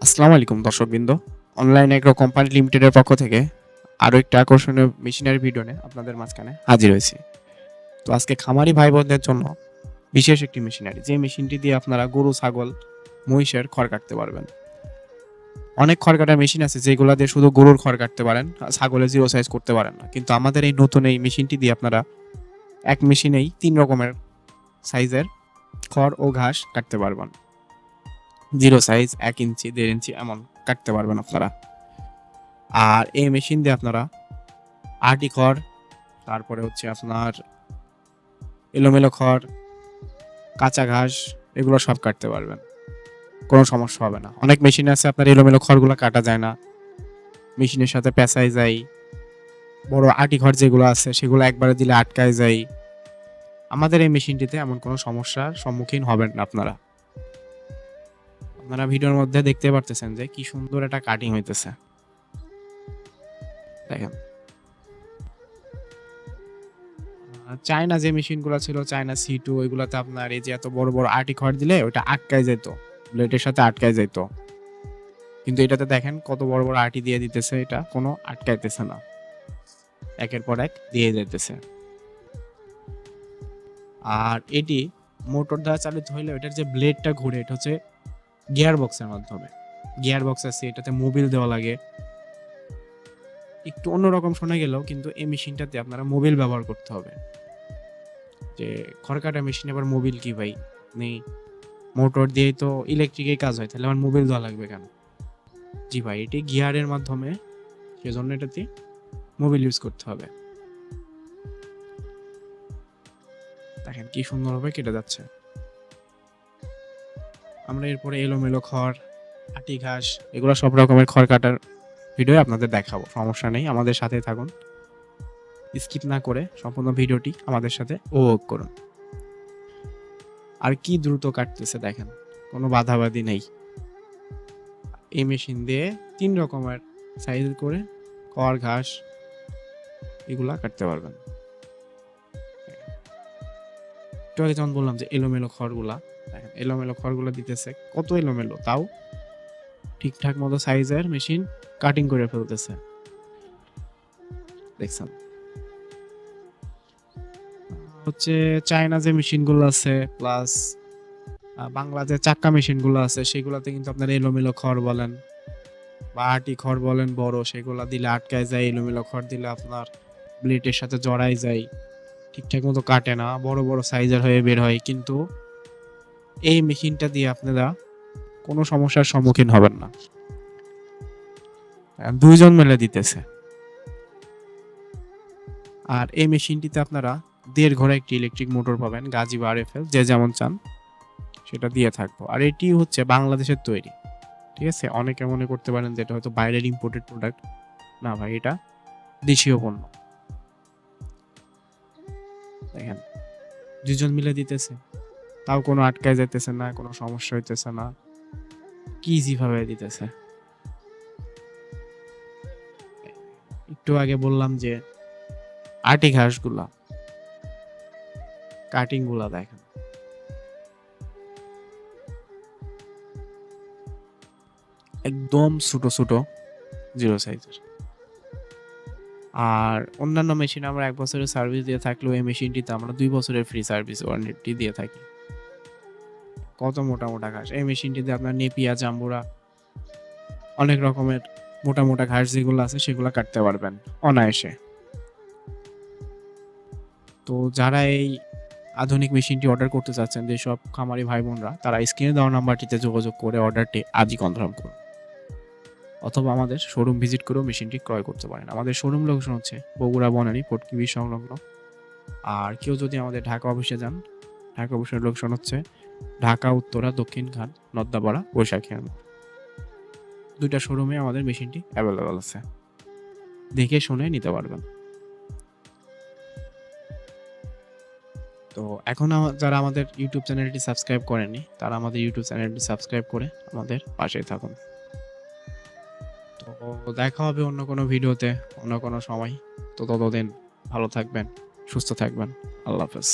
আসসালামু আলাইকুম দর্শকবৃন্দ। অনলাইন এগ্রো কোম্পানি লিমিটেডের পক্ষ থেকে আরো একটা আকর্ষণীয় মেশিনারি ভিডিও নিয়ে আপনাদের মাঝখানে হাজির হয়েছি। তো আজকে খামারি ভাই বোনদের জন্য বিশেষ একটি মেশিনারি, যে মেশিনটি দিয়ে আপনারা গরু, ছাগল, মহিষের খড় কাটতে পারবেন। অনেক খড় কাটার মেশিন আছে যেগুলো দিয়ে শুধু গরুর খড় কাটতে পারেন, ছাগলের জিরো সাইজ করতে পারেন না। কিন্তু আমাদের এই নতুন এই মেশিনটি দিয়ে আপনারা এক মেশিনেই 3 রকমের সাইজের খড় ও ঘাস কাটতে পারবেন। জিরো সাইজ, 1 ইঞ্চি, 1.5 ইঞ্চি এমন কাটতে পারবেন আপনারা। আর এই মেশিন দিয়ে আপনারা আটি খড়, তারপরে হচ্ছে আপনার এলোমেলো খড়, কাঁচা ঘাস, এগুলো সব কাটতে পারবেন, কোনো সমস্যা হবে না। অনেক মেশিন আছে আপনার এলোমেলো খড়গুলো কাটা যায় না, মেশিনের সাথে পেঁচাই যায়। বড় আটি খড় যেগুলো আছে সেগুলো একবারে দিলে আটকায় যায়। আমাদের এই মেশিনটিতে এমন কোনো সমস্যার সম্মুখীন হবেন না আপনারা। আপনারা ভিডিওর মধ্যে দেখতে পারতেছেন যে কি সুন্দর একটা কাটিং হইতেছে, দেখেন। চায়না যে মেশিনগুলো ছিল, চায়না C2, ওইগুলোতে আপনার এই যে এত বড় বড় আটি খড় দিলে ওইটা আটকায় যেত, ব্লেডের সাথে আটকায় যেত। কিন্তু এটাতে দেখেন কত বড় বড় আটি দিয়ে দিতেছে, এটা কোনো আটকাইতেছে না, একের পর এক দিয়ে যাইতেছে। আর এটি মোটর দ্বারা চালিত হইলে এটার যে ব্লেডটা ঘুরে, এটা হচ্ছে গিয়ার বক্সের মাধ্যমে। গিয়ার বক্স আছে, এটাতে মোবিল দেওয়া লাগে। একটু অন্যরকম শোনা গেলেও কিন্তু এই মেশিনটাতে আপনারা মোবিল ব্যবহার করতে হবে। যে খড় কাটা মেশিনে আবার মোবিল কি ভাই, নেই, মোটর দিয়েই তো ইলেকট্রিকেই কাজ হয়, তাহলে আমার মোবিল দেওয়া লাগবে কেন? জি ভাই, এটি গিয়ারের মাধ্যমে, সেজন্য এটাতে মোবিল ইউজ করতে হবে। দেখেন কি সুন্দরভাবে কেটে যাচ্ছে। আমরা এরপরে এলোমেলো খড়, আটি ঘাস, এগুলো সব রকমের খড় কাটার ভিডিও আপনাদের দেখাবো, সমস্যা নেই, আমাদের সাথে থাকুন, স্কিপ না করে সম্পূর্ণ ভিডিওটি আমাদের সাথে উপভোগ করুন। আর কি দ্রুত কাটতেছে দেখেন, কোনো বাধাবাধি নেই। এই মেশিন দিয়ে 3 রকমের সাইজ করে খড়, ঘাস এগুলা কাটতে পারবেন। একটু আগে যেমন বললাম যে এলোমেলো খড়গুলা, দেখেন এলোমেলো খড়গুলা দিতেছে, কত এলোমেলো, তাও ঠিকঠাক মতো সাইজের মেশিন কাটিং করে ফেলতেছে, দেখছেন। হচ্ছে চায়না যে মেশিনগুলো আছে, প্লাস বাংলাদেশের চাক্কা মেশিনগুলো আছে, সেগুলোতে কিন্তু আপনার এলোমেলো খড় বলেন বা আটি খড় বলেন বড়, সেগুলা দিলে আটকায় যায়। এলোমেলো খড় দিলে আপনার ব্লেডের সাথে জড়াই যায়, ঠিকঠাক মতো কাটে না, বড় বড় সাইজের হয়ে বের হয়। কিন্তু এই মেশিনটা দিয়ে আপনারা কোনো সমস্যার সম্মুখীন হবেন না, দুইজন মিলে দিতেছে। আর এই মেশিনটিতে আপনারা 1.5 ঘোড়া একটি ইলেকট্রিক মোটর পাবেন, গাজি বা RFL, যে যেমন চান সেটা দিয়ে থাকবো। আর এটি হচ্ছে বাংলাদেশের তৈরি, ঠিক আছে। অনেকে মনে করতে পারেন যে এটা হয়তো বাইরের ইম্পোর্টেড প্রোডাক্ট, না ভাই, এটা দেশীয় পণ্য। দেখেন দুজন মিলে দিতেছে, তাও কোনো আটকায় যাইতেছে না, কোনো সমস্যা হইতেছে না, কি ইজি ভাবে দিতেছে। একটু আগে বললাম যে আটি ঘাসগুলা, কাটিং গুলা দেখেন, একদম ছোট ছোট, জিরো সাইজের। আর অন্যান্য মেশিন আমরা 1 বছরের সার্ভিস দিয়ে থাকলেও এই মেশিনটিতে আমরা 2 বছরের ফ্রি সার্ভিস ওয়ারেন্টি দিয়ে থাকি। কত মোটা মোটা ঘাস, এই মেশিনটিতে আপনার নেপিয়া, জাম্বুরা, অনেক রকমের মোটা মোটা ঘাস যেগুলো আছে সেগুলো কাটতে পারবেন অনায়াসে। তো যারা এই আধুনিক মেশিনটি অর্ডার করতে চাচ্ছেন, যেসব খামারি ভাই বোনরা, তারা স্ক্রিনে দেওয়া নাম্বারটিতে যোগাযোগ করে অর্ডারটি আজই কনফার্ম করুন, অথবা আমাদের শোরুম ভিজিট করেও মেশিনটি ক্রয় করতে পারেন। আমাদের শোরুম লোকেশন হচ্ছে বগুড়া বনানী ফটকিবি সংলগ্ন। আর কেউ যদি আমাদের ঢাকা অফিসে যান, ঢাকা অফিসের লোকেশন হচ্ছে ঢাকা উত্তরা দক্ষিণখান নদ্দাপাড়া বৈশাখী। দুইটা শোরুমে আমাদের মেশিনটি অ্যাভেলেবল আছে, দেখে শুনে নিতে পারবেন। তো এখন যারা আমাদের ইউটিউব চ্যানেলটি সাবস্ক্রাইব করেনি, তারা আমাদের ইউটিউব চ্যানেলটি সাবস্ক্রাইব করে আমাদের পাশেই থাকুন। তো দেখা হবে অন্য কোনো ভিডিওতে, অন্য কোনো সময়। তো ততদিন ভালো থাকবেন, সুস্থ থাকবেন। আল্লাহ হাফেজ।